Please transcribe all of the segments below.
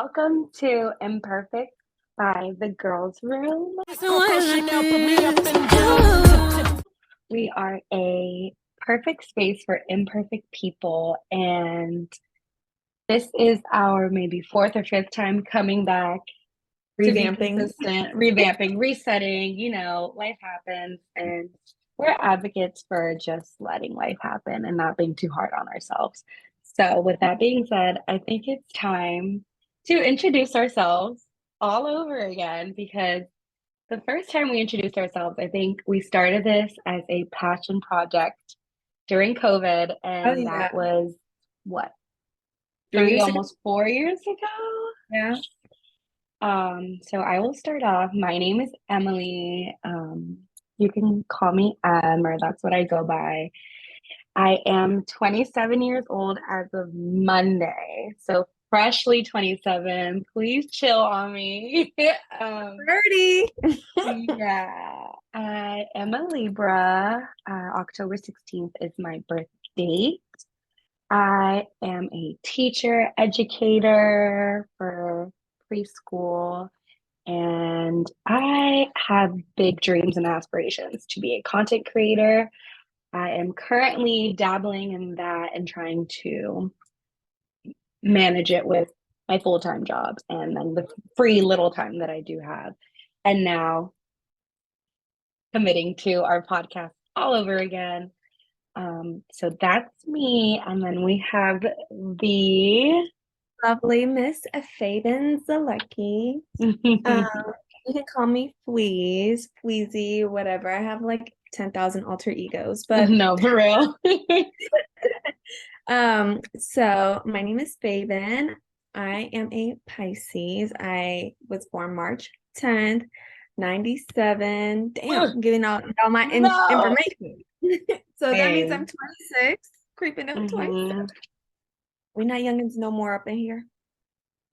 Welcome to Imperfect by the Girls Room. We are a perfect space for imperfect people, and this is our maybe fourth or fifth time coming back to be Revamping. consistent, revamping, resetting. Life happens, and we're advocates for just letting life happen and not being too hard on ourselves. So, with that being said, I think it's time to introduce ourselves all over again because the first time we introduced ourselves, I think we started this as a passion project during COVID, Oh and yeah. that was what, 3 years ago. almost 4 years ago? Yeah. So I will start off. My name is Emily. You can call me Em, or that's what I go by. I am 27 years old as of Monday, so freshly 27. Please chill on me. Um, 30. yeah, I am a Libra. October 16th is my birth date. I am a teacher, educator for preschool, and I have big dreams and aspirations to be a content creator. I am currently dabbling in that and trying to manage it with my full-time job and then the free little time that I do have. And now committing to our podcast all over again. So that's me. And then we have the Lovely Miss Faden Zalecki. You can call me Fleas, Fleazy, whatever. I have like 10,000 alter egos, but no, for real. so my name is Faden. I am a Pisces. I was born March 10th, 97. Damn, I'm giving out all my No. information. So that means I'm Same. 26, creeping up 27. Mhm. We're not youngins no more up in here.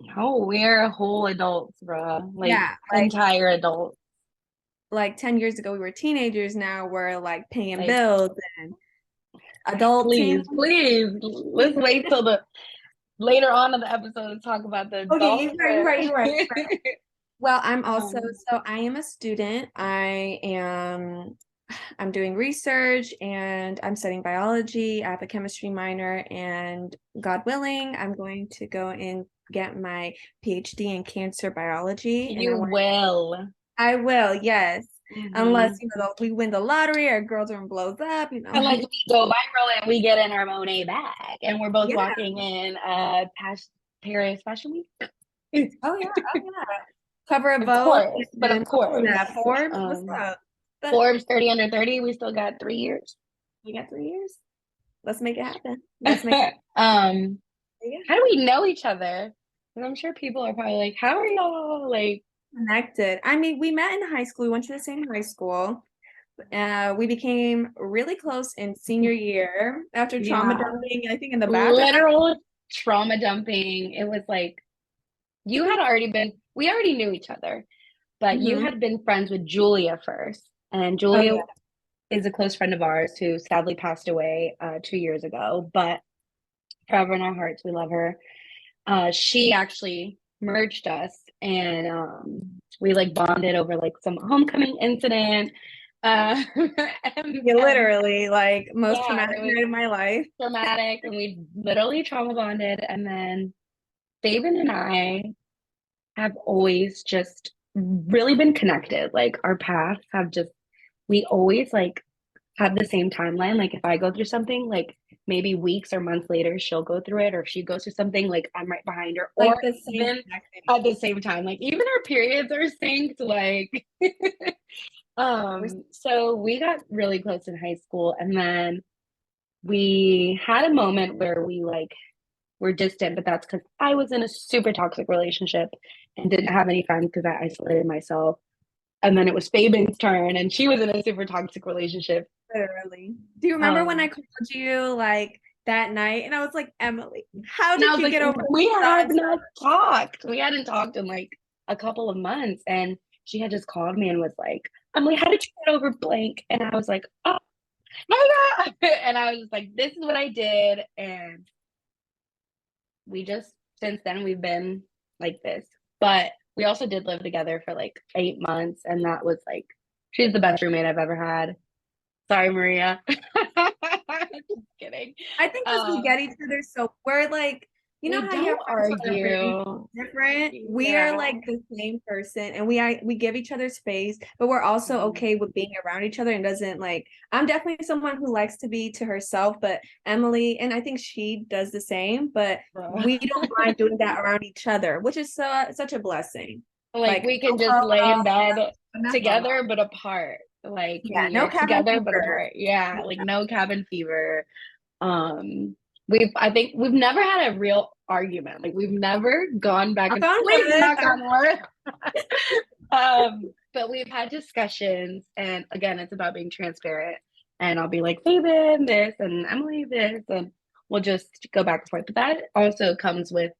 No, we're whole adults, bro. Like Yeah, entire adults. like 10 years ago we were teenagers. Now we're like paying Like, bills and adulting. please, let's wait till the later on in the episode to talk about the Okay, you're right, you're right, you're right. adulthood. Well, I'm also, um, so I am a student. I'm doing research and I'm studying biology. I have a chemistry minor, and God willing, I'm going to go and get my PhD in cancer biology. And you will. I will, yes. Unless, Mhm. we win the lottery or girls room blows up. And like we go viral and we get in our Monet bag, and we're both Yeah. walking in Paris Fashion Week. Oh yeah. Oh yeah. Cover of Of Vogue course, but of and what was course, that? Forbes? What's um, up? But Forbes 30 under 30. We still got 3 years. we got 3 years. Let's make it happen. Let's make it. um, Yeah. how do we know each other? Because I'm sure people are probably like, "How are y'all like?" Connected. I mean, we met in high school. We went to the same high school. We became really close in senior year after trauma Yeah, dumping, I think in the bathroom. literal trauma dumping. It was like you had already been. We already knew each other, but you Mhm. had been friends with Julia first, and Oh Julia yeah. is a close friend of ours who sadly passed away 2 years ago. But forever in our hearts, we love her. She actually merged us, and we like bonded over like some homecoming incident. Uh, Yeah, and literally, like most yeah, traumatic it was night of my life. traumatic, and we literally trauma bonded. And then Fabian and I have always just really been connected. Like our paths have just, we always like have the same timeline. Like if I go through something, like maybe weeks or months later, she'll go through it, or if she goes through something, like I'm right behind her, or Like the same even exact thing. at the same time. Like even our periods are synced. Like so we got really close in high school, and then we had a moment where we like were distant, but that's because I was in a super toxic relationship and didn't have any friends because I isolated myself. And then it was Fabian's turn, and she was in a super toxic relationship. Literally. Do you remember when I Um, called you like that night and I was like, Emily, how and I did was you like, get over we so have and so? not talked. We hadn't talked in like a couple of months. And she had just called me and was like, Emily, how did you get over blank? And I was like, oh my God. And I was just like, this is what I did. And we just, since then, we've been like this. But we also did live together for like 8 months, and that was like, she's the best roommate I've ever had. Sorry, Maria. Just kidding. I think because we Um, get each other, so we're like, you know we how you have don't friends who are very argue. different. We are Yeah. like the same person, and we give each other space, but we're also Mhm. okay with being around each other and doesn't like. I'm definitely someone who likes to be to herself, but Emily, and I think she does the same, but we don't mind doing that around each other, which is such a blessing. Like Like we can no just lay in clubhouse, bed nothing. together but apart. Like Yeah, we no are cabin together but fever. apart. Yeah, like no cabin fever. Um, I think we've never had a real argument. Like we've never gone back I and found please good. knock on wood. But we've had discussions, and again, it's about being transparent. And I'll be like, David, this, and Emily, this, and we'll just go back and forth. But that also comes with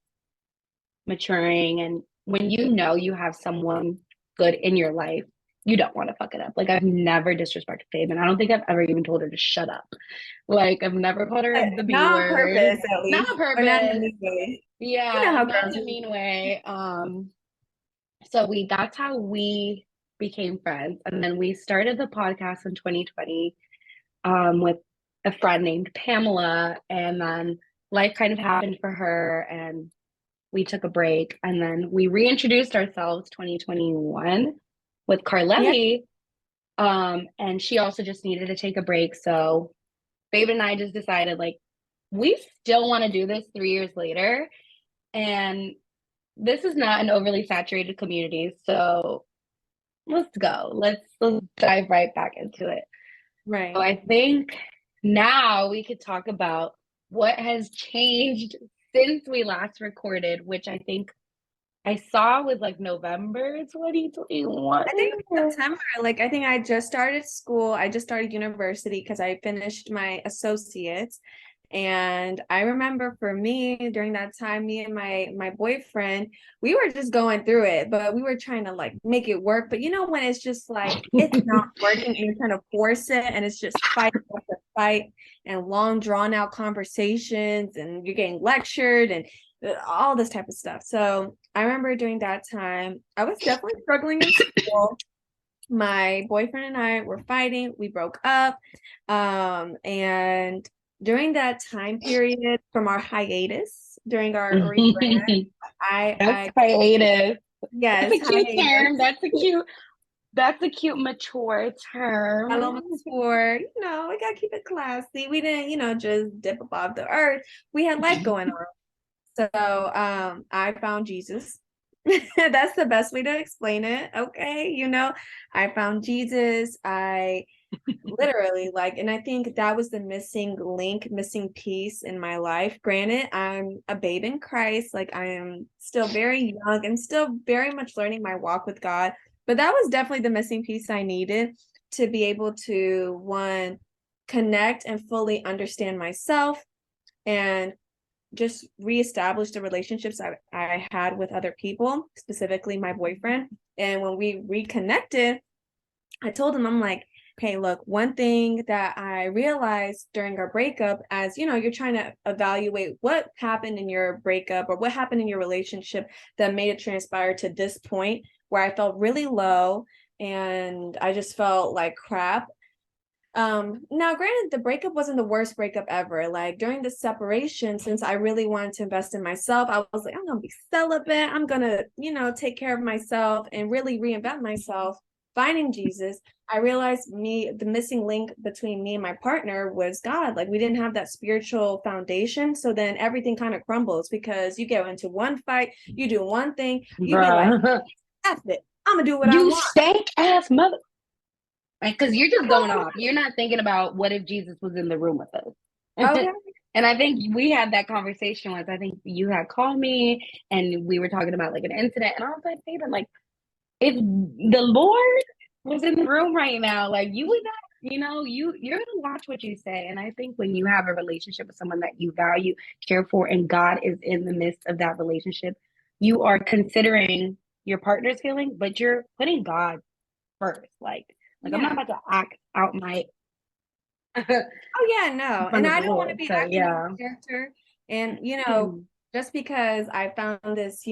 maturing, and when you know you have someone good in your life, you don't want to fuck it up. Like I've never disrespected Faith, and I don't think I've ever even told her to shut up. Like I've never called her the B Not on word, purpose, at not least, on or not in a purpose. mean way. You Yeah, know like how not girls in a are. mean way. So we that's how we became friends, and then we started the podcast in 2020 with a friend named Pamela, and then life kind of happened for her, and we took a break, and then we reintroduced ourselves 2021 with Yeah. Carletti. And she also just needed to take a break. So Babe and I just decided like we still want to do this 3 years later. And this is not an overly saturated community. So let's go. Let's dive right back into it. So Right. I think now we could talk about what has changed since we last recorded, which I think I saw was like November 2021. I think September, like I think I just started school. I just started university because I finished my associates. And I remember for me during that time, me and my boyfriend, we were just going through it, but we were trying to like make it work. But you know when it's just like it's not working and you're trying to force it and it's just fight after fight and long drawn out conversations and you're getting lectured and all this type of stuff. So I remember during that time, I was definitely struggling in school. My boyfriend and I were fighting. We broke up. And during that time period from our hiatus, during our rebrand, That's I hiatus. That's yes, a cute term. hiatus. That's a cute mature term. Elements for, we gotta keep it classy. We didn't, just dip above the earth. We had life going on. So I found Jesus. That's the best way to explain it. Okay. I found Jesus. I literally like, and I think that was the missing link, missing piece in my life. Granted, I'm a babe in Christ. Like I am still very young and still very much learning my walk with God. But that was definitely the missing piece I needed to be able to one connect and fully understand myself and just reestablish the relationships I had with other people, specifically my boyfriend. And when we reconnected, I told him, I'm like, hey, look, one thing that I realized during our breakup, as you're trying to evaluate what happened in your breakup or what happened in your relationship that made it transpire to this point where I felt really low and I just felt like crap. Now granted, the breakup wasn't the worst breakup ever. Like during the separation, since I really wanted to invest in myself, I was like, I'm gonna be celibate, I'm gonna, take care of myself and really reinvent myself. Finding Jesus, I realized the missing link between me and my partner was God. Like we didn't have that spiritual foundation. So then everything kind of crumbles because you get into one fight, you do one thing, you be like, Bruh. F it, I'm gonna do what I You want. stank ass mother. Because you're just going off. You're not thinking about what if Jesus was in the room with us. Okay. And I think we had that conversation once. I think you had called me and we were talking about like an incident. And I was like, David, like, if the Lord was in the room right now, like you would not, you're gonna watch what you say. And I think when you have a relationship with someone that you value, care for, and God is in the midst of that relationship, you are considering your partner's feeling, but you're putting God first. Like I'm not Yeah. about to act out my Oh yeah, in no. front And of I the don't want to Lord. be So acting out yeah. of character. And just because I found this,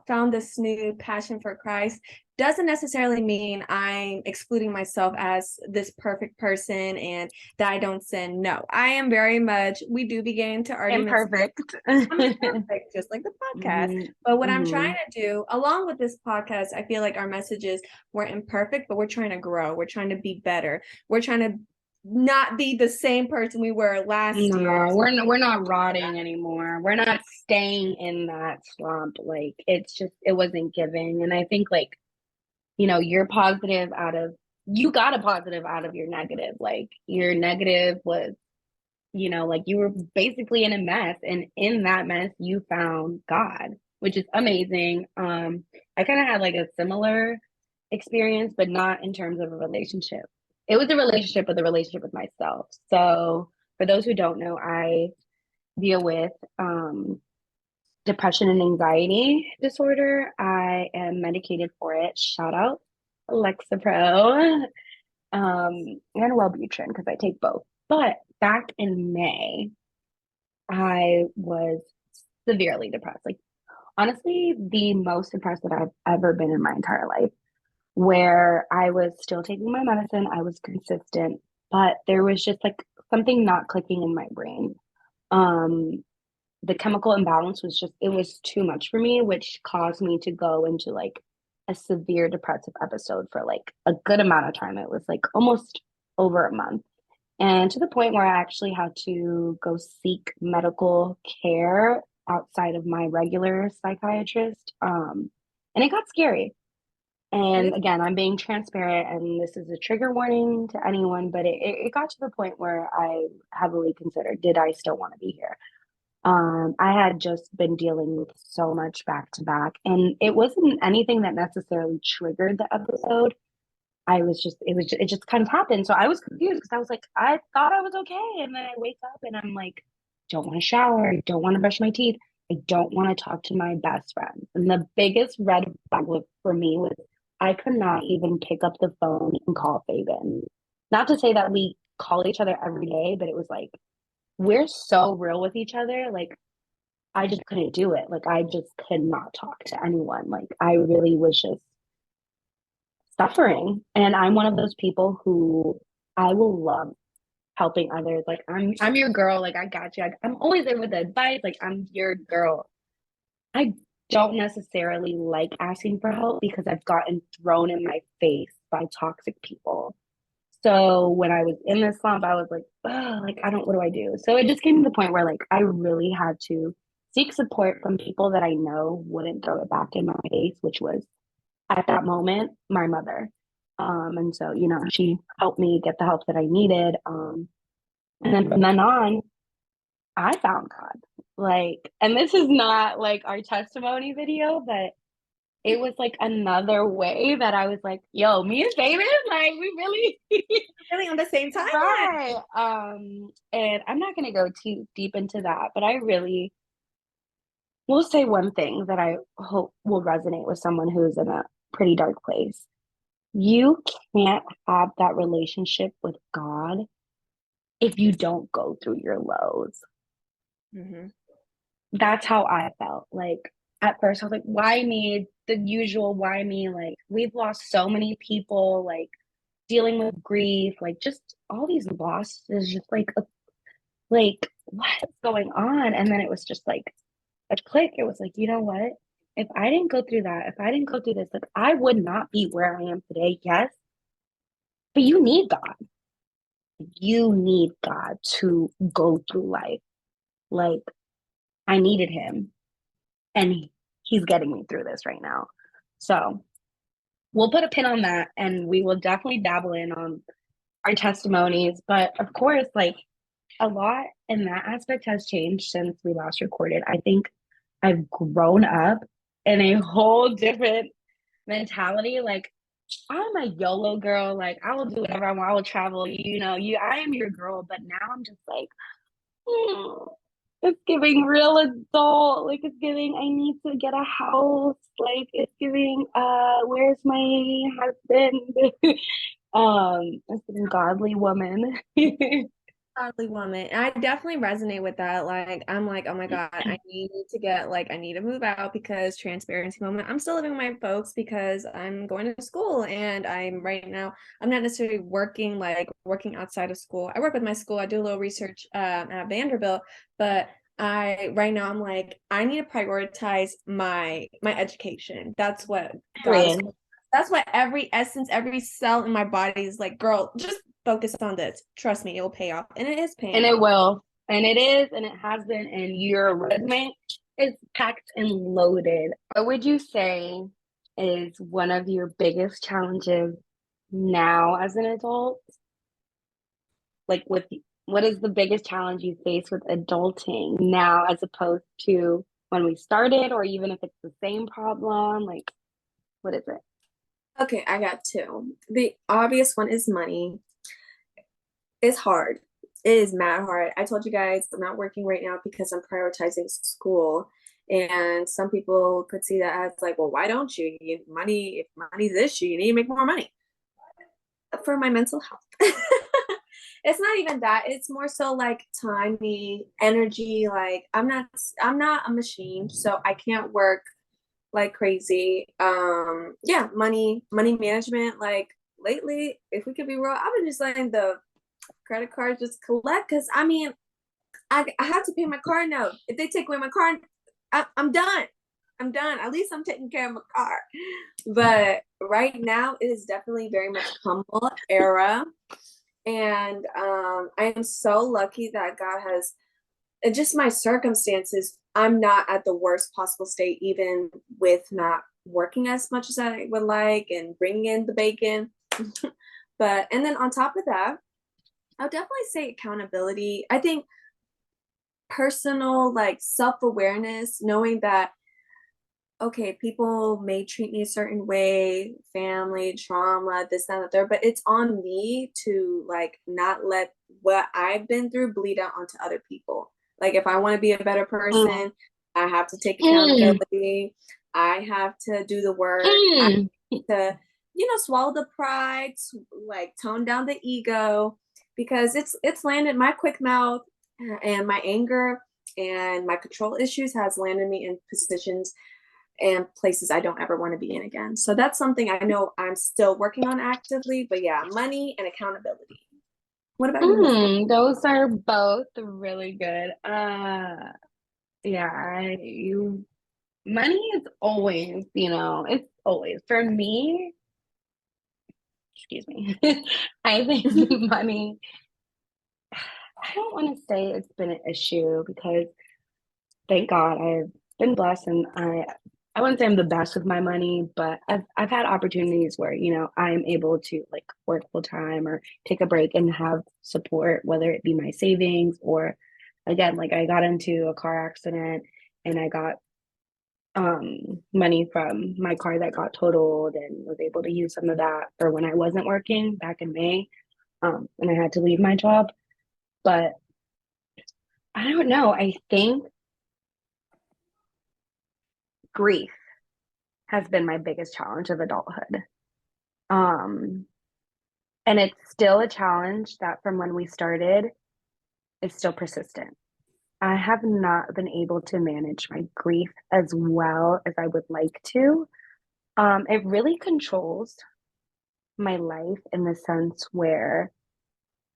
found this new passion for Christ doesn't necessarily mean I'm excluding myself as this perfect person and that I don't sin. No, I am very much, we do begin into arguments. Imperfect. I'm imperfect, just like the podcast. Mhm, But what I'm trying mhm. to do, along with this podcast, I feel like our messages, we're imperfect, but we're trying to grow. We're trying to be better. We're trying to not be the same person we were last year. No, we're not rotting anymore. We're not staying in that slump. Like it's just it wasn't giving. And I think like, you're positive out of you got a positive out of your negative. Like your negative was, like you were basically in a mess. And in that mess you found God, which is amazing. I kind of had like a similar experience, but not in terms of a relationship. It was a relationship, but the relationship with myself. So for those who don't know, I deal with depression and anxiety disorder. I am medicated for it. Shout out Lexapro and Wellbutrin because I take both. But back in May, I was severely depressed. Like honestly, the most depressed that I've ever been in my entire life, where I was still taking my medicine, I was consistent, but there was just like something not clicking in my brain. Um, the chemical imbalance was just, it was too much for me, which caused me to go into like a severe depressive episode for like a good amount of time. It was like almost over a month. And to the point where I actually had to go seek medical care outside of my regular psychiatrist. And it got scary. And Really? again, I'm being transparent, and this is a trigger warning to anyone, but it got to the point where I heavily considered, did I still want to be here? I had just been dealing with so much back to back, and it wasn't anything that necessarily triggered the episode. It just kind of happened. So I was confused because I was like, I thought I was okay. And then I wake up and I'm like, don't want to shower. I don't want to brush my teeth. I don't want to talk to my best friend. And the biggest red flag for me was I could not even pick up the phone and call Fabian. Not to say that we call each other every day, but it was like, we're so real with each other. Like, I just couldn't do it. Like, I just could not talk to anyone. Like, I really was just suffering. And I'm one of those people who I will love helping others. Like I'm your girl. Like I got you. I'm always there with the advice. Like I'm your girl. I don't necessarily like asking for help because I've gotten thrown in my face by toxic people. So when I was in this slump, I was like, oh, like I don't. What do I do? So it just came to the point where like I really had to seek support from people that I know wouldn't throw it back in my face, which was at that moment my mother. And so, she helped me get the help that I needed. And then from then on, I found God. Like, and this is not like our testimony video, but it was like another way that I was like, yo, me and David, like we really Really on the same timeline. right. And I'm not gonna go too deep into that, but I really will say one thing that I hope will resonate with someone who's in a pretty dark place. You can't have that relationship with God if you don't go through your lows. Mm-hmm. That's how I felt. Like at first I was like, why me? The usual why me? Like we've lost so many people, like dealing with grief, like just all these losses, just like what's going on? And then it was just like a click. It was like, you know what? If I didn't go through that, if I didn't go through this, like I would not be where I am today. Yes, but you need God. You need God to go through life. Like I needed him and he's getting me through this right now. So we'll put a pin on that and we will definitely dabble in on our testimonies. But of course, like a lot in that aspect has changed since we last recorded. I think I've grown up in a whole different mentality. Like I'm a YOLO girl. Like I will do whatever I want. I will travel. I am your girl. But now I'm just like, it's giving real adult. Like it's giving, I need to get a house. Like it's giving, where's my husband? It's giving godly woman. godly woman. I definitely resonate with that. Like, I'm like, oh my God, I need to get like, I need to move out because transparency moment. I'm still living with my folks because I'm going to school and I'm right now, I'm not necessarily working, like working outside of school. I work with my school. I do a little research at Vanderbilt, but I right now I'm like, I need to prioritize my education. That's what God is. Period. That's what every essence, every cell in my body is like, girl, just focus on this. Trust me, it will pay off. And it is paying And it off. will. And it is, and it has been. And your resume is packed and loaded. What would you say is one of your biggest challenges now as an adult? Like, with what is the biggest challenge you face with adulting now as opposed to when we started, or even if it's the same problem? Like, what is it? Okay, I got two. The obvious one is money. It's hard. It is mad hard. I told you guys I'm not working right now because I'm prioritizing school. And some people could see that as like, well, why don't you? Money, if money's the issue, you need to make more money for my mental health. It's not even that. It's more so like timing, energy. Like I'm not a machine, so I can't work like crazy. Yeah, money management. Like lately, if we could be real, I've been just letting the credit cards just collect because I mean, I have to pay my car note. If they take away my car, I'm done. I'm done. At least I'm taking care of my car. But right now, it is definitely very much humble era. And I am so lucky that God has just my circumstances. I'm not at the worst possible state, even with not working as much as I would like and bringing in the bacon. But, and then on top of that, I'll definitely say accountability. I think personal, like self awareness, knowing that okay, people may treat me a certain way, family, trauma, this, that, and the third, but it's on me to like not let what I've been through bleed out onto other people. Like if I want to be a better Mm, person, I have to take mm, accountability. I have to do the work. I mm. have to, swallow the pride, like tone down the ego, because it's landed my quick mouth and my anger and my control issues has landed me in positions and places I don't ever want to be in again. So that's something I know I'm still working on actively. But yeah, money and accountability. What about you, Miss? Those are both really good. Yeah, money is always, it's always for me, excuse me. I think money, I don't want to say it's been an issue because thank God I've been blessed and I wouldn't say I'm the best with my money, but I've had opportunities where, I'm able to like work full time or take a break and have support, whether it be my savings or again, like I got into a car accident and I got money from my car that got totaled and was able to use some of that for when I wasn't working back in May. And I had to leave my job. But I don't know. I think grief has been my biggest challenge of adulthood. Um, and it's still a challenge that from when we started is still persistent. I have not been able to manage my grief as well as I would like to. It really controls my life in the sense where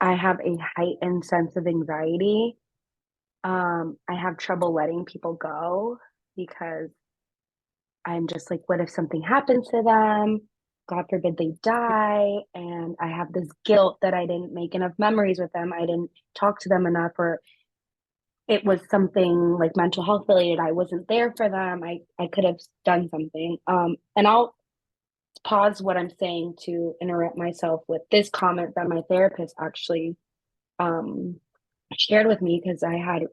I have a heightened sense of anxiety. I have trouble letting people go because I'm just like, what if something happens to them? God forbid they die. And I have this guilt that I didn't make enough memories with them. I didn't talk to them enough, or it was something like mental health related. I wasn't there for them. I could have done something. And I'll pause what I'm saying to interrupt myself with this comment that my therapist actually um, shared with me because I had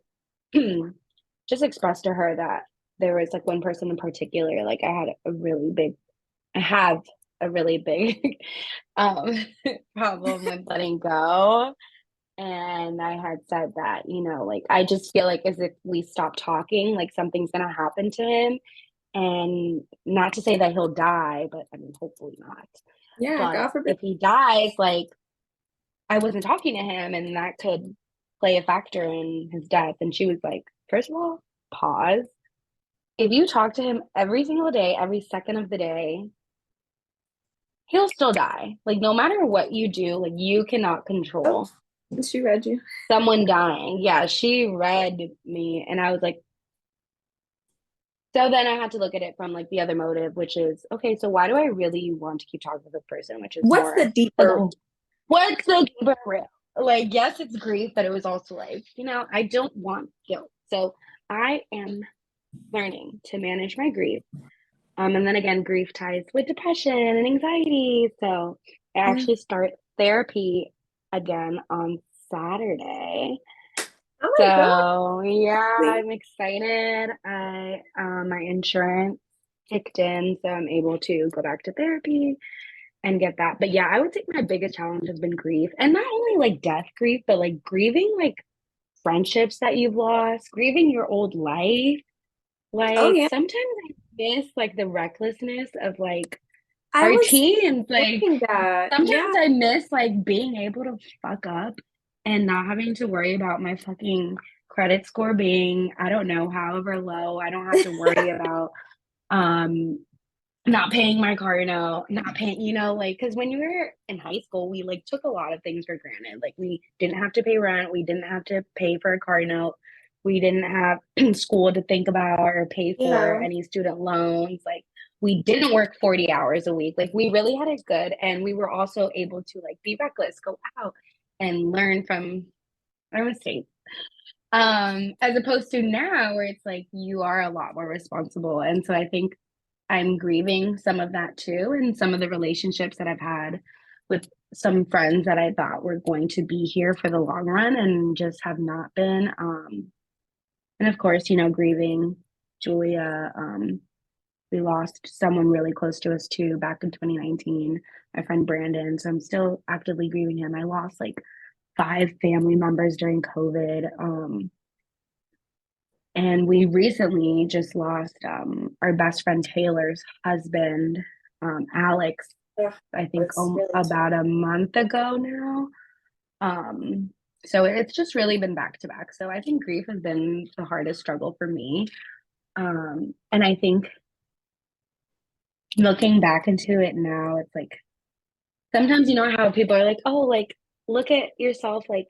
just expressed to her that there was like one person in particular, like I have a really big um, problem with letting go. And I had said that, like I just feel like as if we stop talking, like something's gonna happen to him. And not to say that he'll die, but I mean, hopefully not. Yeah, But God forbid. if he dies, like I wasn't talking to him, and that could play a factor in his death. And she was like, first of all, pause. If you talk to him every single day, every second of the day, he'll still die. Like, no matter what you do, like, you cannot Oh, control she read you. someone dying. Yeah, she read me, and I was like, so then I had to look at it from like the other motive, which is okay, so why do I really want to keep talking to this person? Which is What's the more like, deeper? what's the deeper real? Like, yes, it's grief, but it was also like, I don't want guilt. So I am learning to manage my grief. And then again, grief ties with depression and anxiety. So I Yeah. actually start therapy again on Saturday. Oh my God. So yeah, I'm excited. I my insurance kicked in, so I'm able to go back to therapy and get that. But yeah, I would say my biggest challenge has been grief, and not only like death grief, but like grieving like friendships that you've lost, grieving your old life. Oh Like yeah. sometimes I miss like the recklessness of like I our was teens. Like thinking that. sometimes Yeah. I miss like being able to fuck up and not having to worry about my fucking credit score being, I don't know, however low. I don't have to worry about um not paying my car note, not paying, like because when you were in high school, we like took a lot of things for granted. Like we didn't have to pay rent, we didn't have to pay for a car note, we didn't have school to think about or pay for Yeah. any student loans. Like we didn't work 40 hours a week. Like we really had it good. And we were also able to like be reckless, go out and learn from our mistakes. As opposed to now where it's like you are a lot more responsible. And so I think I'm grieving some of that too, and some of the relationships that I've had with some friends that I thought were going to be here for the long run and just have not been. And of course, grieving Julia. We lost someone really close to us too back in 2019, my friend Brandon. So I'm still actively grieving him. I lost like 5 family members during COVID. And we recently just lost our best friend Taylor's husband, Alex, Yeah. I think It's really tough. about a month ago now. Um, so it's just really been back to back. So I think grief has been the hardest struggle for me. And I think looking back into it now, it's like sometimes you know how people are like, oh, like look at yourself like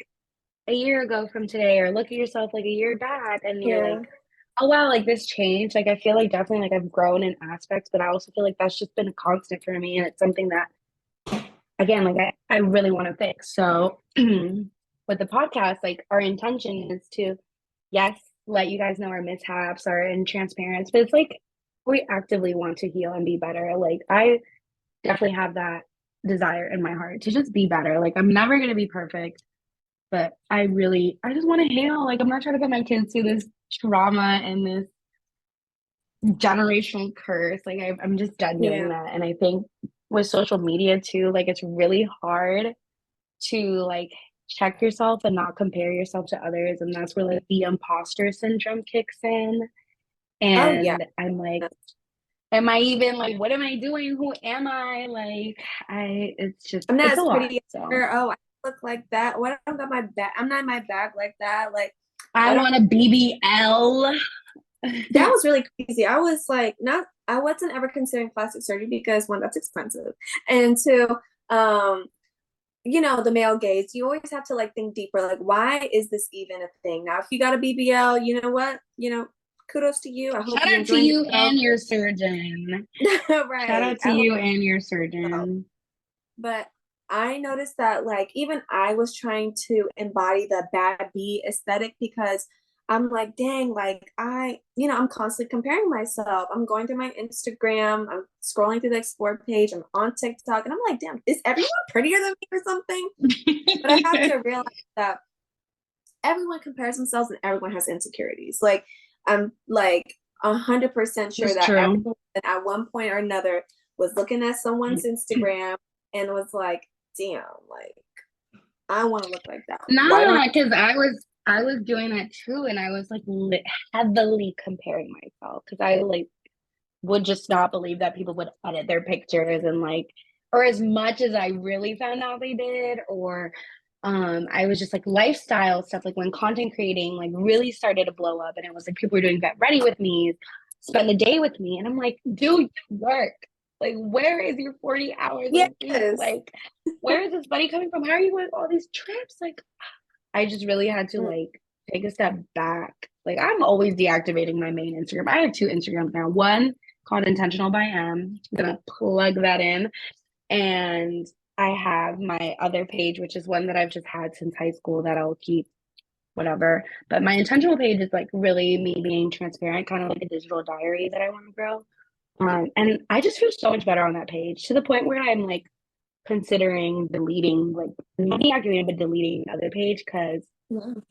a year ago from today, or look at yourself like a year back, and you're Yeah. like, oh wow, like this changed. Like I feel like definitely like I've grown in aspects, but I also feel like that's just been a constant for me, and it's something that again, like I really want to fix. So with the podcast, like our intention is to, yes, let you guys know our mishaps are and transparency, but it's like we actively want to heal and be better. Like I definitely have that desire in my heart to just be better. Like I'm never gonna be perfect, but I just want to heal. Like I'm not trying to put my kids through this trauma and this generational curse. Like I'm just done doing Yeah. that. And I think with social media too, like it's really hard to like check yourself and not compare yourself to others. And that's where like the imposter syndrome kicks in. Oh yeah. And I'm like, am I even like, what am I doing? Who am I? Like, I'm not it's a as lot. pretty as So her. Oh, I look like that. What, I don't got my back. I'm not in my bag like that. Like, I I don't. want a BBL. That was really crazy. I was like, not. I wasn't ever considering plastic surgery because one, that's expensive, and two, um, the male gaze. You always have to like think deeper. Like, why is this even a thing? Now, if you got a BBL, you know what? Kudos to you. I hope Shout you're out to enjoying you yourself. and your surgeon. Shout Right. out to I hope you and your so. surgeon. But I noticed that like even I was trying to embody the bad bee aesthetic because I'm like, dang, like I'm constantly comparing myself. I'm going through my Instagram, I'm scrolling through the explore page, I'm on TikTok, and I'm like, damn, is everyone prettier than me or something? But I have to realize that everyone compares themselves and everyone has insecurities. Like I'm like 100% sure It's that true. everyone at one point or another was looking at someone's Instagram and was like, damn, like I want to look like that. Why don't Nah, because I was doing that too, and I was like heavily comparing myself because I like would just not believe that people would edit their pictures and like, or as much as I really found out they did, or I was just like lifestyle stuff, like when content creating like really started to blow up, and it was like people were doing get ready with me, spend the day with me, and I'm like, do your work. Like, where is your 40 hours a week? Yes. Like, where is this money coming from? How are you going on all these trips? Like, I just really had to Mm. like take a step back. Like, I'm always deactivating my main Instagram. I have two Instagrams now. One called Intentional by M. I'm gonna plug that in, and I have my other page, which is one that I've just had since high school that I'll keep whatever. But my intentional page is like really me being transparent, kind of like a digital diary that I want to grow. And I just feel so much better on that page, to the point where I'm like considering deleting, like not deactivating, but deleting the other page, because Mm.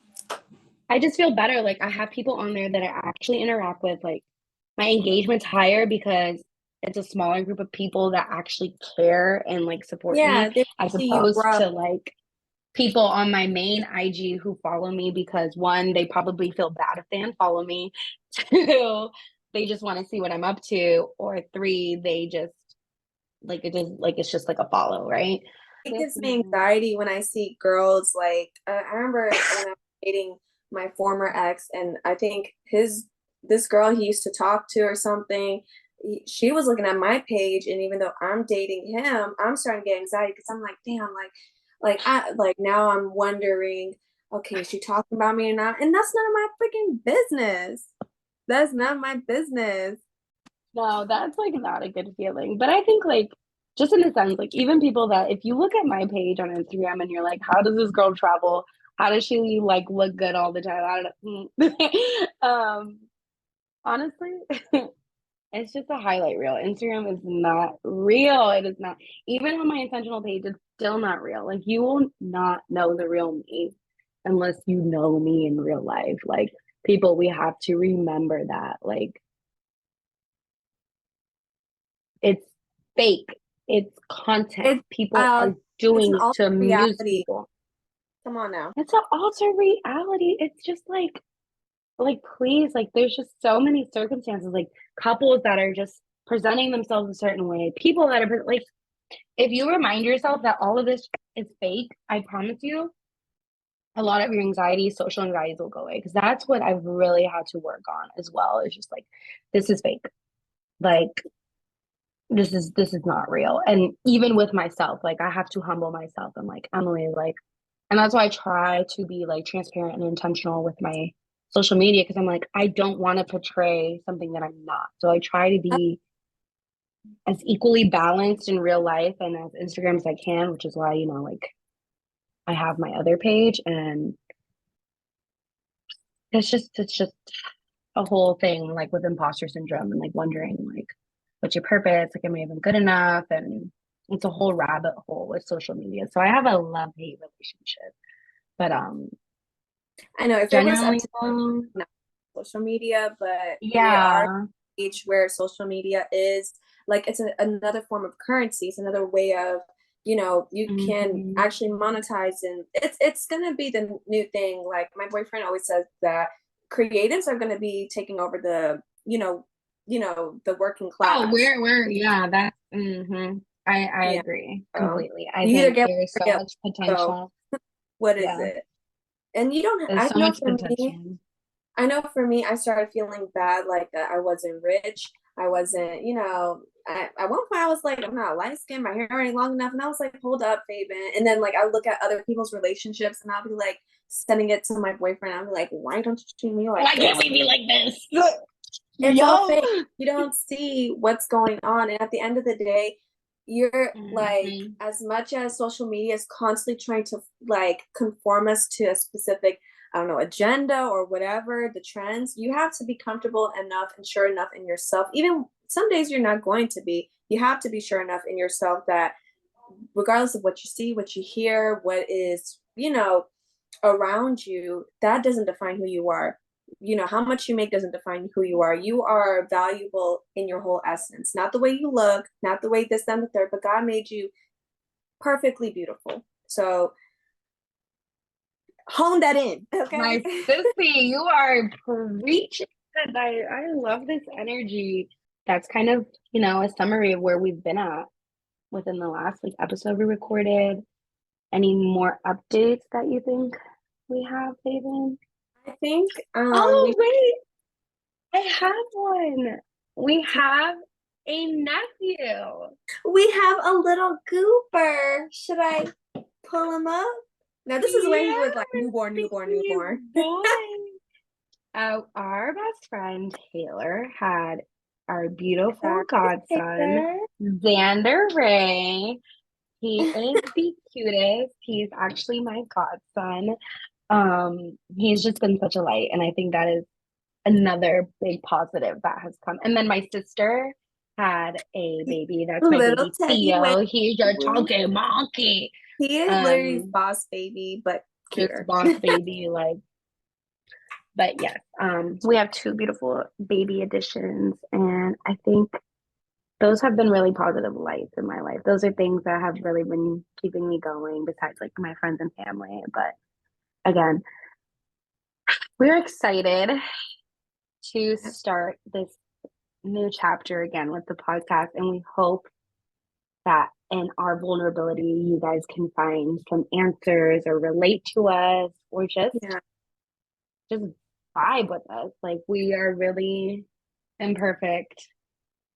I just feel better. Like I have people on there that I actually interact with. Like my engagement's higher because it's a smaller group of people that actually care and like support Yeah, me, they as see you opposed grow. to like people on my main IG who follow me because one, they probably feel bad if they unfollow me. Two, they just want to see what I'm up to. Or three, they just like it is like it's just like a follow, right? It gives me anxiety when I see girls like I remember when I was dating my former ex, and I think his this girl he used to talk to or something. She was looking at my page, and even though I'm dating him, I'm starting to get anxiety because I'm like, damn, like now I'm wondering, okay, is she talking about me or not? And that's none of my freaking business. That's not my business. No, that's like not a good feeling. But I think like just in a sense, like even people that if you look at my page on Instagram and you're like, how does this girl travel? How does she like look good all the time? I don't know. Honestly, it's just a highlight reel. Instagram is not real. It is not. Even on my intentional page, it's still not real. Like you will not know the real me unless you know me in real life. Like people, we have to remember that. Like it's fake. It's content. It's People uh are it's doing an it to alternate amuse reality. people. Come on now. It's an alter reality. It's just like please, like there's just so many circumstances, like couples that are just presenting themselves a certain way, people that are like, if you remind yourself that all of this is fake, I promise you, a lot of your anxiety, social anxieties will go away. Because that's what I've really had to work on as well. It's just like, this is fake. Like, this is not real. And even with myself, like I have to humble myself and like, Emily, like, and that's why I try to be like transparent and intentional with my social media, because I'm like, I don't want to portray something that I'm not. So I try to be as equally balanced in real life and as Instagram as I can, which is why, like I have my other page, and it's just a whole thing like with imposter syndrome and like wondering like what's your purpose? Like am I even good enough? And it's a whole rabbit hole with social media. So I have a love-hate relationship. But I know if it was up genuinely to not social media, but we are yeah. age where social media is like it's another form of currency. It's another way of, you can Hmm. actually monetize, and it's gonna be the new thing. Like my boyfriend always says that creatives are gonna be taking over the, the working Oh, class. yeah, that I Yeah. agree So completely. I you either think get there's or so get. much So potential. what is Yeah, it? And you don't. there's I so know much for me, potential. I started feeling bad, like that I wasn't rich. I wasn't, at one point I was like, I'm not light skinned, my hair ain't long enough. And I was like, hold up, Fabian. And then like I look at other people's relationships and I'll be like sending it to my boyfriend. I'll be like, why don't you treat me like Why can't this? we be like this? It's all Yo. fake. You don't see what's going on. And at the end of the day, you're like, Hmm. as much as social media is constantly trying to like conform us to a specific, I don't know, agenda or whatever, the trends, you have to be comfortable enough and sure enough in yourself. Even some days you're not going to be, you have to be sure enough in yourself that regardless of what you see, what you hear, what is, around you, that doesn't define who you are. How much you make doesn't define who you are. You are valuable in your whole essence, not the way you look, not the way this, and the third, but God made you perfectly beautiful. So hone that in, okay? My sissy, you are preaching. And I love this energy. That's kind of, a summary of where we've been at within the last like episode we recorded. Any more updates that you think we have, Faven? I think Oh, wait, I have one. We have a nephew. we have a little goober. Should I pull him up? Now this is where he was Yes, like newborn, newborn, he's newborn. boy. Our best friend Taylor had our beautiful godson, Taylor. Xander Ray. He is the cutest. He's actually my godson. He's just been such a light, and I think that is another big positive that has come. And then my sister had a baby. That's my Little baby Teddy Wayne. Theo. He's your chunky monkey. He is Larry's Um, boss baby, but just cuter. boss baby, like. But yes, we have two beautiful baby additions, and I think those have been really positive lights in my life. Those are things that have really been keeping me going, besides like my friends and family. But again, we're excited to start this new chapter again with the podcast, and we hope that in our vulnerability, you guys can find some answers or relate to us, or Yeah. just vibe with us. Like we are really imperfect.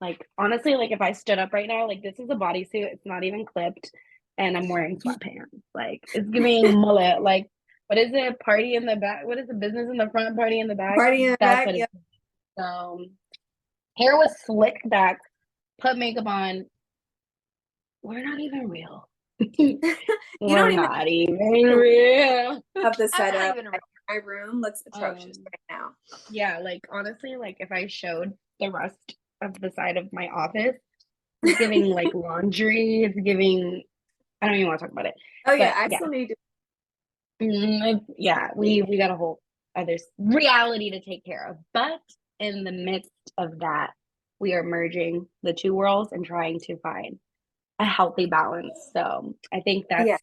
Like honestly, like if I stood up right now, like this is a bodysuit, it's not even clipped, and I'm wearing sweatpants. Like it's giving mullet. Like what is it? Party in the back. What is the business in the front, party in the back? Party in the That's back. what Yeah. it's. Hair was slicked back, put makeup on. We're not even real. You don't We're even not even real. have the I'm not setup. even real. My room looks atrocious Um, right now. yeah, like honestly, like if I showed the rest of the side of my office, it's giving like laundry. It's giving. I don't even want to talk about it. Oh yeah, But I yeah, still need to. yeah, we got a whole other reality to take care of. But in the midst of that, we are merging the two worlds and trying to find a healthy balance. So I think that's Yeah.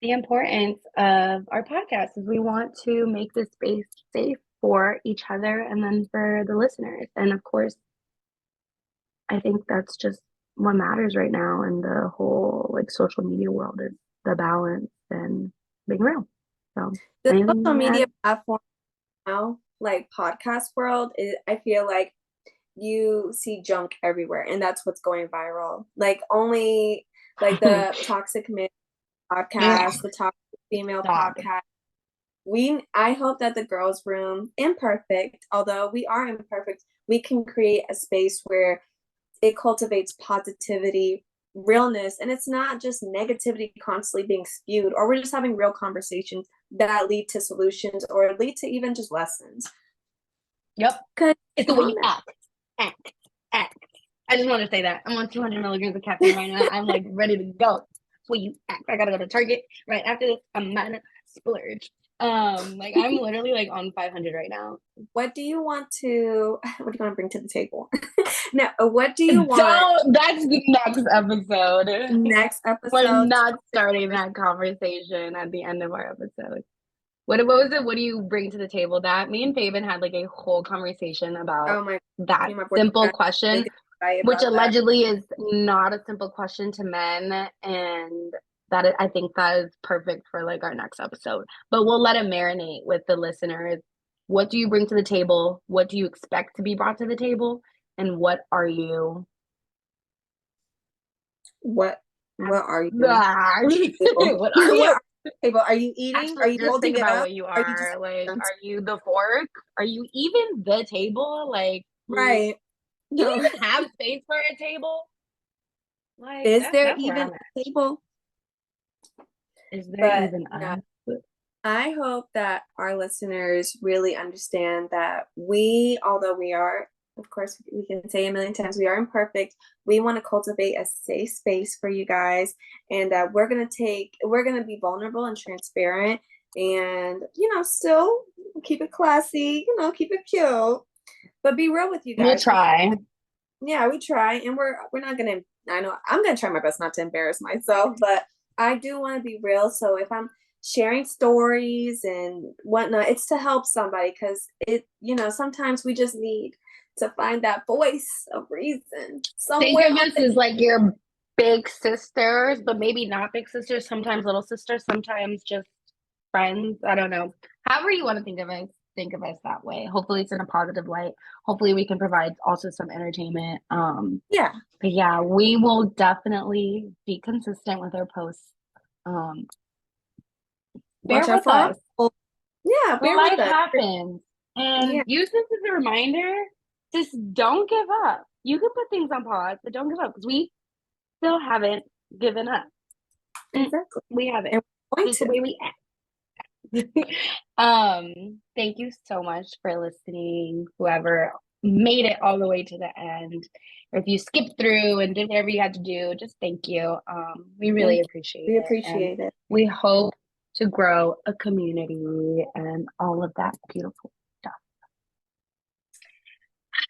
the importance of our podcast is we want to make this space safe for each other and then for the listeners. And of course, I think that's just what matters right now in the whole like social media world is the balance and being real. So The anything social you media add? platform now, like podcast world, I feel like you see junk everywhere, and that's what's going viral. Like only like the toxic male podcast, the toxic female Dog. podcast. I hope that the girls' room, imperfect, although we are imperfect, we can create a space where it cultivates positivity, realness, and it's not just negativity constantly being spewed, or we're just having real conversations that lead to solutions or lead to even just lessons. Yep. Because It's the way you act. Act. Act. I just want to say that. I'm on 200 milligrams of caffeine right now. I'm like ready to go. It's the way you act. I gotta go to Target right after this. I'm gonna splurge. Like I'm literally like on 500 right now. what do you want to bring to the table? Now, what do you want Don't. That's the next episode. next We're episode? not starting that conversation at the end of our episode. What was it? What do you bring to the table? That me and Fabian had like a whole conversation about Oh my, that me and my boyfriend simple got really question, good advice which about that. allegedly is not a simple question to men, and I think that is perfect for like our next episode. But we'll let it marinate with the listeners. What do you bring to the table? What do you expect to be brought to the table? And what are you? What are you doing? What are What you? are table? Are you eating? Are Actually, you just holding think it about up? what you Are you just are. Like, are you the fork? Are you even the table? Like, right? do you No. even have space for a table? Like, Is there that's where even I'm at. a table? Is there But even no, a? I hope that our listeners really understand that although we are, of course, we can say a million times, we are imperfect. We want to cultivate a safe space for you guys, and we're gonna be vulnerable and transparent, and still keep it classy, keep it cute, but be real with you We'll guys. try. Yeah, we try, and we're not gonna. I know I'm gonna try my best not to embarrass myself, but I do want to be real. So if I'm sharing stories and whatnot, it's to help somebody because sometimes we just need to find that voice of reason Think somewhere of on us as like your big sisters, but maybe not big sisters, sometimes little sisters, sometimes just friends. I don't know. However you want to think of us that way. Hopefully it's in a positive light. Hopefully we can provide also some entertainment. Yeah. But yeah, we will definitely be consistent with our posts. Um, bear Watch out with for our us. poll. Yeah, bear with Life us. happens. Yeah, And use this as a reminder. Just don't give up. You can put things on pause, but don't give up because we still haven't given up. exactly. We haven't. And we're going This is the to. way we act. Thank you so much for listening, whoever made it all the way to the end. Or if you skipped through and did whatever you had to do, just thank you. We really Thank appreciate you. We it. And appreciate it. we hope to grow a community and all of that beautiful stuff.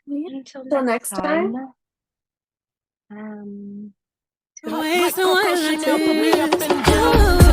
Yeah. Until Until next next time. time, um, Always the one to put me up and down.